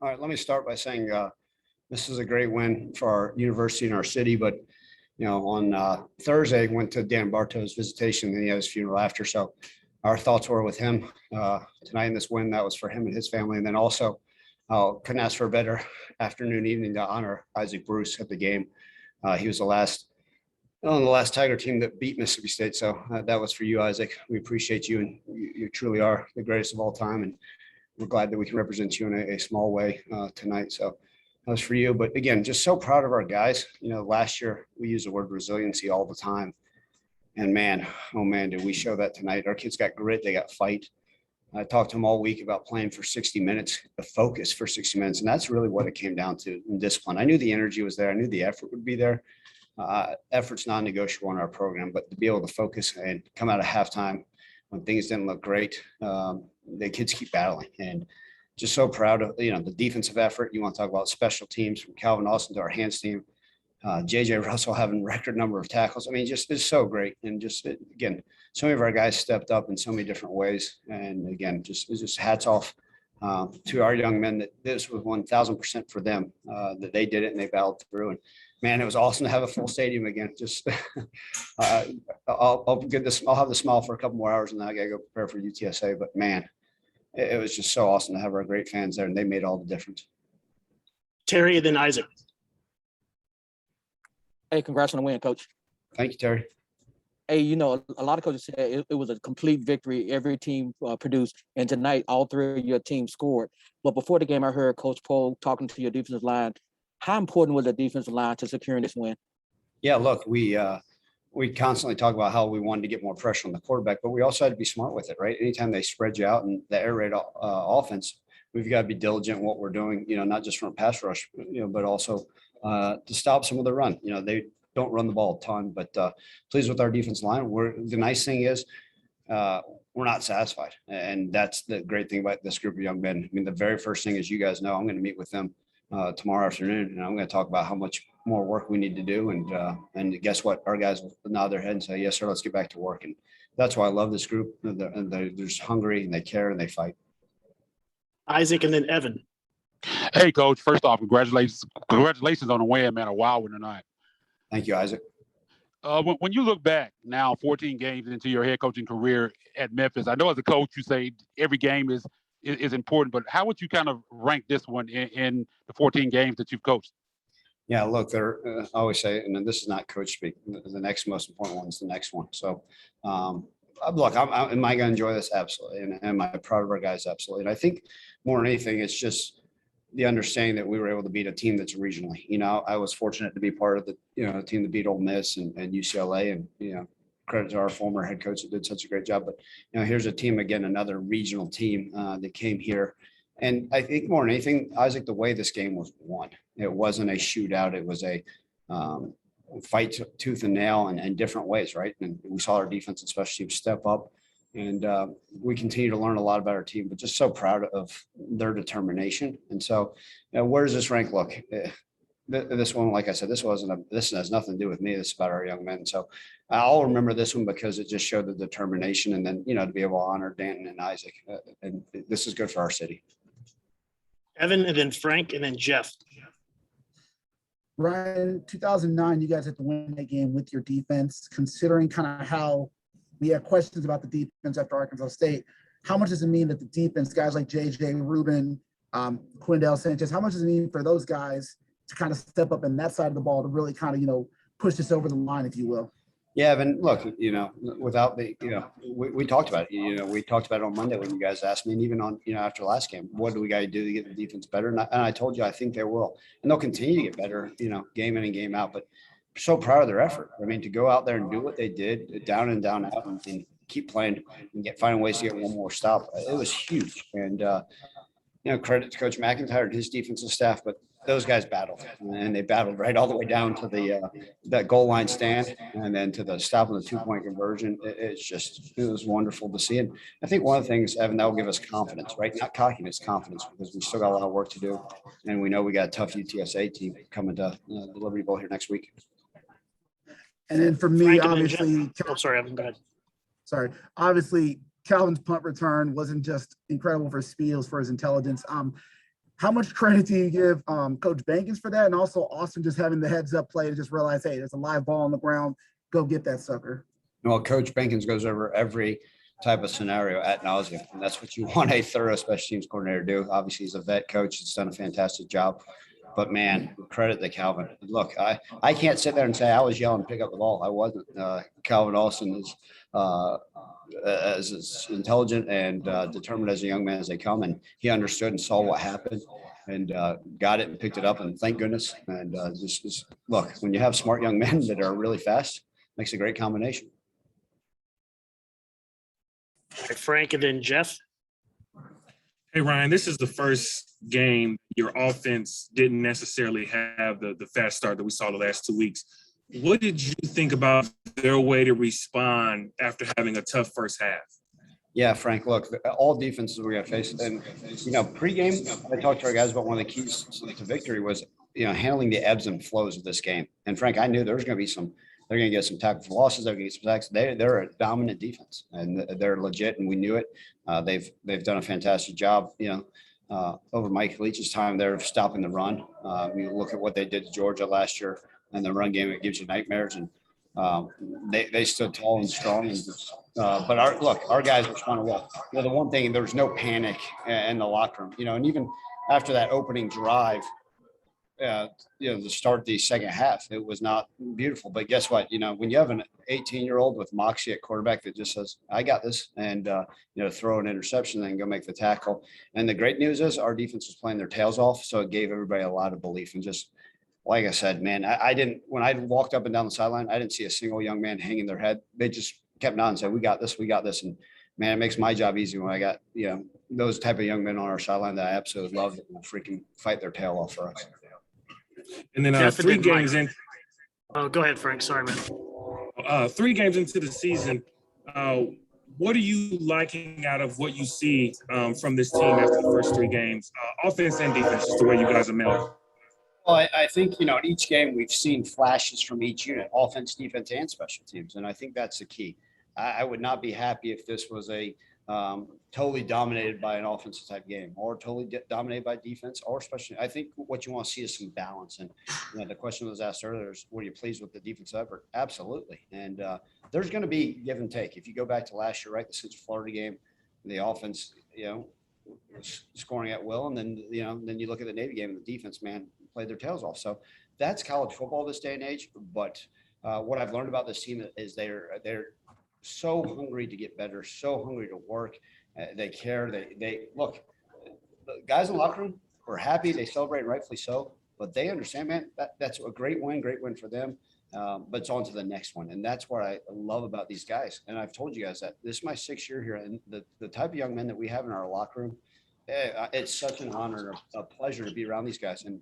All right, let me start by saying this is a great win for our university and our city. But on Thursday, went to Dan Bartow's visitation, and then he had his funeral after. So our thoughts were with him tonight in this win. That was for him and his family, and then also couldn't ask for a better afternoon, evening to honor Isaac Bruce at the game. He was the last on the last Tiger team that beat Mississippi State. So that was for you, Isaac. We appreciate you, and you truly are the greatest of all time. And we're glad that we can represent you in a small way tonight. So that was for you. But again, just so proud of our guys. Last year we used the word resiliency all the time. And man, oh man, did we show that tonight. Our kids got grit, they got fight. I talked to them all week about playing for 60 minutes, the focus for 60 minutes. And that's really what it came down to in discipline. I knew the energy was there. I knew the effort would be there. Effort's non-negotiable in our program, but to be able to focus and come out of halftime when things didn't look great, the kids keep battling, and just so proud of the defensive effort. You want to talk about special teams from Calvin Austin to our hands team, JJ Russell having record number of tackles. I mean, just it's so great, and just again, so many of our guys stepped up in so many different ways, and again, just hats off to our young men that this was 1,000% for them, that they did it and they battled through. And man, it was awesome to have a full stadium again. Just I'll get this. I'll have the smile for a couple more hours, and then I gotta go prepare for UTSA. But man, it was just so awesome to have our great fans there, and they made all the difference. Terry, and then Isaac. Hey, congrats on the win, Coach. Thank you, Terry. Hey, a lot of coaches said it was a complete victory. Every team produced, and tonight all three of your teams scored. But before the game, I heard Coach Pohl talking to your defensive line. How important was the defensive line to securing this win? Yeah, look, we constantly talk about how we wanted to get more pressure on the quarterback, but we also had to be smart with it, right? Anytime they spread you out in the air raid offense, we've got to be diligent in what we're doing, not just from a pass rush, but also to stop some of the run. They don't run the ball a ton, but pleased with our defense line. The nice thing is we're not satisfied. And that's the great thing about this group of young men. I mean, the very first thing, as you guys know, I'm going to meet with them tomorrow afternoon, and I'm going to talk about how much more work we need to do. And guess what? Our guys will nod their head and say, yes, sir, let's get back to work. And that's why I love this group. And they're just hungry, and they care, and they fight. Isaac, and then Evan. Hey, Coach. First off, congratulations on the win, man. A wild win tonight. Thank you, Isaac. When you look back now, 14 games into your head coaching career at Memphis, I know as a coach you say every game is important, but how would you kind of rank this one in the 14 games that you've coached? Yeah, look, I always say, and this is not coach speak, the next most important one is the next one. So, look, am I going to enjoy this? Absolutely. And am I proud of our guys? Absolutely. And I think more than anything, it's just the understanding that we were able to beat a team that's regionally. I was fortunate to be part of the team that beat Ole Miss and UCLA, and credit to our former head coach that did such a great job. But here's a team again, another regional team that came here, and I think more than anything, Isaac, the way this game was won, it wasn't a shootout. It was a fight tooth and nail and different ways, right? And we saw our defense and special teams step up. And we continue to learn a lot about our team, but just so proud of their determination. And so, where does this rank look? This one, like I said, this has nothing to do with me. This is about our young men. So I'll remember this one because it just showed the determination, and then to be able to honor Danton and Isaac. And this is good for our city. Evan, and then Frank, and then Jeff. Ryan, 2009, you guys had to win that game with your defense. Considering kind of how we had questions about the defense after Arkansas State, how much does it mean that the defense, guys like JJ, Rubin, Quindell Sanchez, how much does it mean for those guys to kind of step up in that side of the ball to really kind of, push this over the line, if you will? Yeah, Evan, look, without the, we talked about it. We talked about it on Monday when you guys asked me, and even on, after last game, what do we got to do to get the defense better? And I told you, I think they will. And they'll continue to get better, game in and game out. But so proud of their effort. I mean, to go out there and do what they did, down and down out, and keep playing and finding ways to get one more stop. It was huge. And, credit to Coach McIntyre and his defensive staff, but those guys battled, and they battled right all the way down to that goal line stand, and then to the stop of the 2-point conversion. It was wonderful to see. And I think one of the things, Evan, that will give us confidence, right? Not cockiness, confidence, because we still got a lot of work to do. And we know we got a tough UTSA team coming to the Liberty Bowl here next week. And then for me, Frank, obviously, sorry, Evan, go ahead. Sorry. Obviously, Calvin's punt return wasn't just incredible for speed, it was for his intelligence. how much credit do you give Coach Bankins for that? And also Austin just having the heads up play to just realize, hey, there's a live ball on the ground. Go get that sucker. Well, Coach Bankins goes over every type of scenario ad nauseum, and that's what you want a thorough special teams coordinator to do. Obviously, he's a vet coach. He's done a fantastic job. But man, credit to Calvin. Look, I can't sit there and say I was yelling to pick up the ball. I wasn't. Calvin Austin is as intelligent and determined as a young man as they come, and he understood and saw what happened and got it and picked it up. And thank goodness. And just look, when you have smart young men that are really fast, makes a great combination. All right, Frank, and then Jeff. Hey, Ryan, this is the first game your offense didn't necessarily have the fast start that we saw the last 2 weeks. What did you think about their way to respond after having a tough first half? Yeah, Frank, look, all defenses we're going to face. And, pregame, I talked to our guys about one of the keys to victory was, handling the ebbs and flows of this game. And, Frank, I knew there was going to be they're going to get some tackle for losses. They're going to get some sacks. They're a dominant defense, and they're legit, and we knew it. They've done a fantastic job, over Mike Leach's time there of stopping the run. You look at what they did to Georgia last year and the run game, it gives you nightmares. And they stood tall and strong. And but our guys responded well. The one thing, there was no panic in the locker room, and even after that opening drive, to start the second half, it was not beautiful. But guess what? When you have an 18-year-old with moxie at quarterback that just says, I got this, and, throw an interception and go make the tackle. And the great news is our defense was playing their tails off. So it gave everybody a lot of belief. And just like I said, man, when I walked up and down the sideline, I didn't see a single young man hanging their head. They just kept nodding and said, we got this, we got this. And man, it makes my job easy when I got, those type of young men on our sideline that I absolutely love that will freaking fight their tail off for us. And then Jeff, 3 and then games Mike. in. Oh, go ahead, Frank. Sorry, man. 3 games into the season, what are you liking out of what you see from this team after the first 3 games, offense and defense, just the way you guys are melding? Well, I think, in each game we've seen flashes from each unit, offense, defense, and special teams. And I think that's the key. I would not be happy if this was a totally dominated by an offensive type game or totally dominated by defense or especially. I think what you want to see is some balance. And the question was asked earlier is, were you pleased with the defensive effort? Absolutely. And there's going to be give and take. If you go back to last year, right, the Central Florida game, the offense, scoring at will, and then then you look at the Navy game and the defense, man, played their tails off. So that's college football this day and age. But what I've learned about this team is they're so hungry to get better, so hungry to work. They care. They look. The guys in the locker room were happy. They celebrate, rightfully so. But they understand, man. That's a great win for them. But it's on to the next one, and that's what I love about these guys. And I've told you guys that this is my 6th year here, and the type of young men that we have in our locker room, it's such an honor and a pleasure to be around these guys. And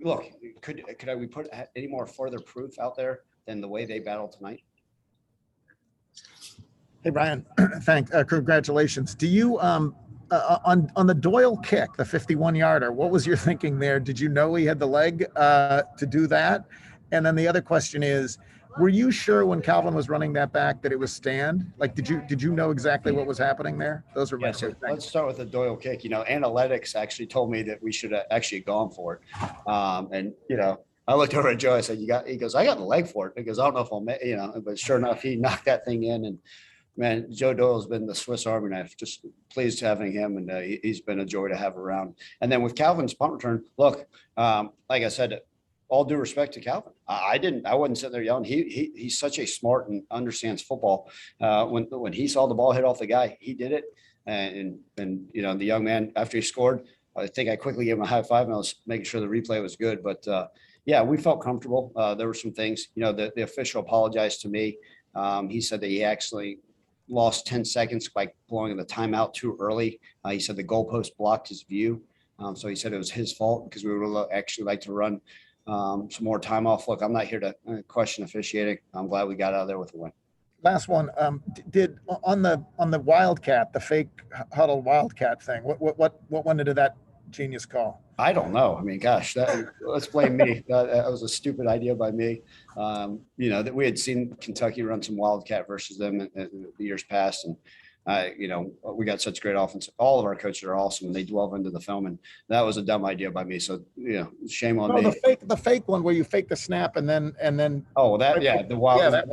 look, could we put any more further proof out there than the way they battled tonight? Hey, Brian, thanks. Congratulations. Do you, on the Doyle kick, the 51-yarder, what was your thinking there? Did you know he had the leg to do that? And then the other question is, were you sure when Calvin was running that back that it was stand? Like, did you know exactly what was happening there? Those are my Yeah, so two things. let's start with the Doyle kick. Analytics actually told me that we should have actually gone for it. And I looked over at Joe. I said, he goes, I got the leg for it. He goes, I don't know if I'll make, but sure enough, he knocked that thing in. And man, Joe Doyle's been the Swiss Army knife. Just pleased having him, and he's been a joy to have around. And then with Calvin's punt return, look, like I said, all due respect to Calvin, I wasn't sitting there yelling. He's such a smart and understands football. When he saw the ball hit off the guy, he did it. And the young man, after he scored, I think I quickly gave him a high five, and I was making sure the replay was good. But yeah, we felt comfortable. There were some things, the official apologized to me. He said that he actually lost 10 seconds by blowing the timeout too early. He said the goalpost blocked his view. So he said it was his fault because we would actually like to run some more time off. Look, I'm not here to question officiating. I'm glad we got out of there with a win. Last one, did on the Wildcat, the fake huddle Wildcat thing, what went into that genius call? I don't know. I mean, gosh, let's blame me. That was a stupid idea by me. That we had seen Kentucky run some Wildcat versus them in the years past, and We got such great offense. All of our coaches are awesome, and they delve into the film. And that was a dumb idea by me. So shame on No, me. the fake one where you fake the snap and then. Oh, the wild. Yeah,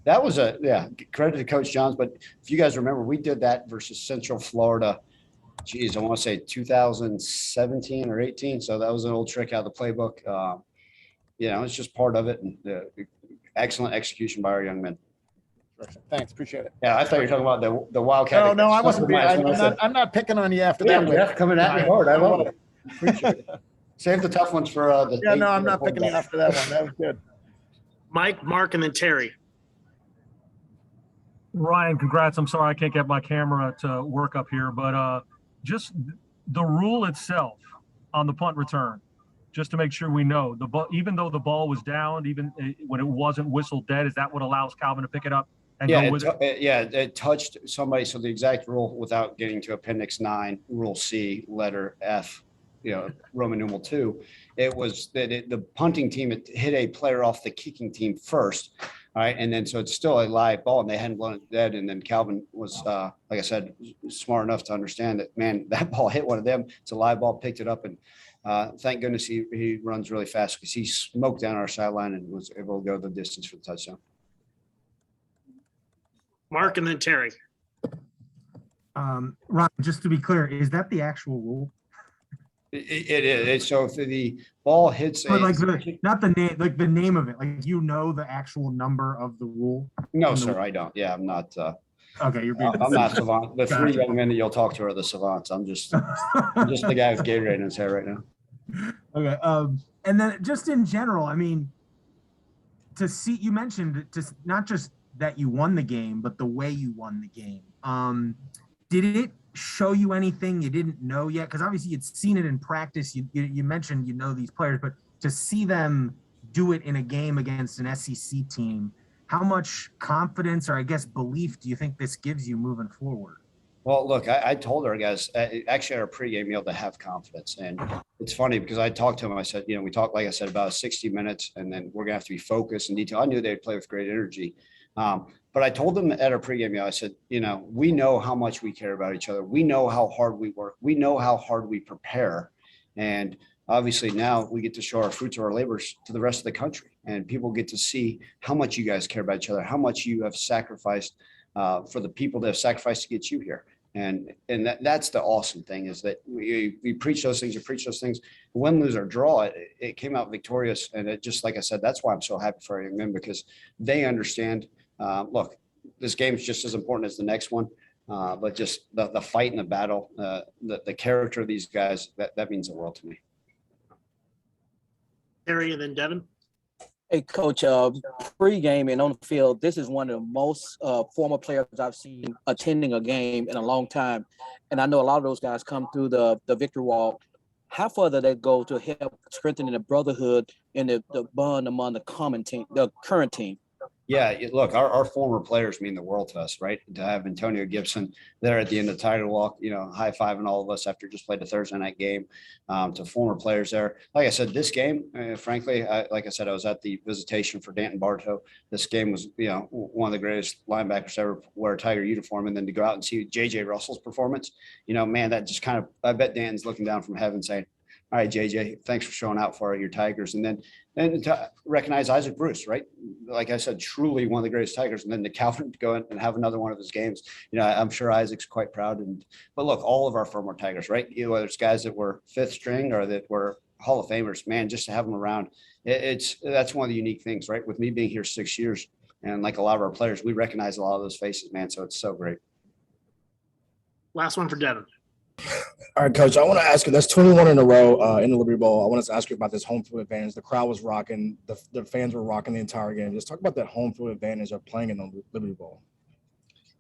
that was credit to Coach Johns. But if you guys remember, we did that versus Central Florida. Geez, I want to say 2017 or 18. So that was an old trick out of the playbook. It's just part of it, and excellent execution by our young men. Thanks, appreciate it. Yeah, I thought you were talking about the Wildcat. No, I wasn't. I'm not picking on you after that. Jeff coming at me hard. I love it. Appreciate it. Save the tough ones for the. Yeah, no, I'm not picking you after that one. That was good. Mike, Mark, and then Terry. Ryan, congrats. I'm sorry I can't get my camera to work up here, but just the rule itself on the punt return, just to make sure we know, even though the ball was down, even when it wasn't whistled dead, is that what allows Calvin to pick it up and go with it? It touched somebody. So the exact rule, without getting to Appendix 9, Rule C, letter F, Roman numeral 2, it was that the punting team hit a player off the kicking team first. All right. And then so it's still a live ball, and they hadn't blown it dead. And then Calvin was, like I said, smart enough to understand that, man, that ball hit one of them. It's a live ball, picked it up. And thank goodness he runs really fast, because he smoked down our sideline and was able to go the distance for the touchdown. Mark, and then Terry. Ron, just to be clear, is that the actual rule? It is. So if the ball hits not the name, like the name of it, like the actual number of the rule. No, sir, I don't. Yeah, I'm not. Okay, you're being. I'm not savant. The three young men that you'll talk to are the savants. I'm just the guy with Gatorade in his hair right now. Okay. And then just in general, I mean, to see, you mentioned just not just that you won the game, but the way you won the game. Did it show you anything you didn't know yet? Because obviously you'd seen it in practice. You mentioned these players, but to see them do it in a game against an SEC team, how much confidence or I guess belief do you think this gives you moving forward? Well, look, I told our guys actually at our pregame meal to have confidence. And it's funny because I talked to them. I said, we talked, like I said, about 60 minutes, and then we're going to have to be focused and detail. I knew they'd play with great energy. But I told them at our pregame meal, I said, we know how much we care about each other. We know how hard we work. We know how hard we prepare. And obviously now we get to show our fruits of our labors to the rest of the country. And people get to see how much you guys care about each other, how much you have sacrificed for the people that have sacrificed to get you here. And that's the awesome thing, is that we preach those things, win, lose, or draw. It came out victorious. And it just, like I said, that's why I'm so happy for our young men, because they understand, look, this game is just as important as the next one. But just the fight and the battle, the character of these guys, that means the world to me. Terry, and then Devin. Hey, Coach, pre-game and on the field, this is one of the most former players I've seen attending a game in a long time. And I know a lot of those guys come through the victory walk. How far does that go to help strengthening the brotherhood and the bond among the current team? Yeah, look, our former players mean the world to us, right? To have Antonio Gibson there at the end of the title walk, high-fiving all of us after just played a Thursday night game, to former players there. Like I said, this game, frankly, like I said, I was at the visitation for Danton Bartow. This game was, one of the greatest linebackers to ever wear a Tiger uniform. And then to go out and see JJ Russell's performance, man, that just kind of, I bet Danton's looking down from heaven saying, all right, JJ, thanks for showing out for your Tigers. And to recognize Isaac Bruce, right? Like I said, truly one of the greatest Tigers. And then to Calvin to go in and have another one of his games. I'm sure Isaac's quite proud. But look, all of our former Tigers, right? Whether it's guys that were fifth string or that were Hall of Famers, man, just to have them around, that's one of the unique things, right? With me being here 6 years, and like a lot of our players, we recognize a lot of those faces, man. So it's so great. Last one for Devin. All right, Coach, I want to ask you, that's 21 in a row in the Liberty Bowl. I want to ask you about this home field advantage. The crowd was rocking. The fans were rocking the entire game. Just talk about that home field advantage of playing in the Liberty Bowl.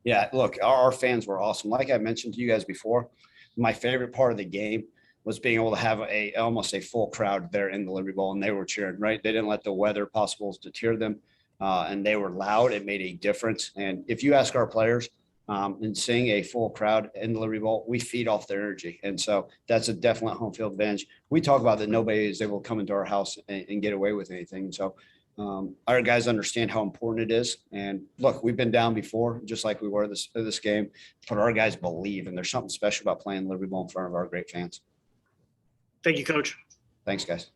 Yeah, look, our fans were awesome. Like I mentioned to you guys before, my favorite part of the game was being able to have almost a full crowd there in the Liberty Bowl, and they were cheering, right? They didn't let the weather possibles deter them, and they were loud. It made a difference. And if you ask our players, and seeing a full crowd in the Liberty Bowl, we feed off their energy. And so that's a definite home field advantage. We talk about that nobody is able to come into our house and get away with anything. And so Our guys understand how important it is. And look, we've been down before, just like we were this game, but our guys believe, and there's something special about playing Liberty Bowl in front of our great fans. Thank you, Coach. Thanks, guys.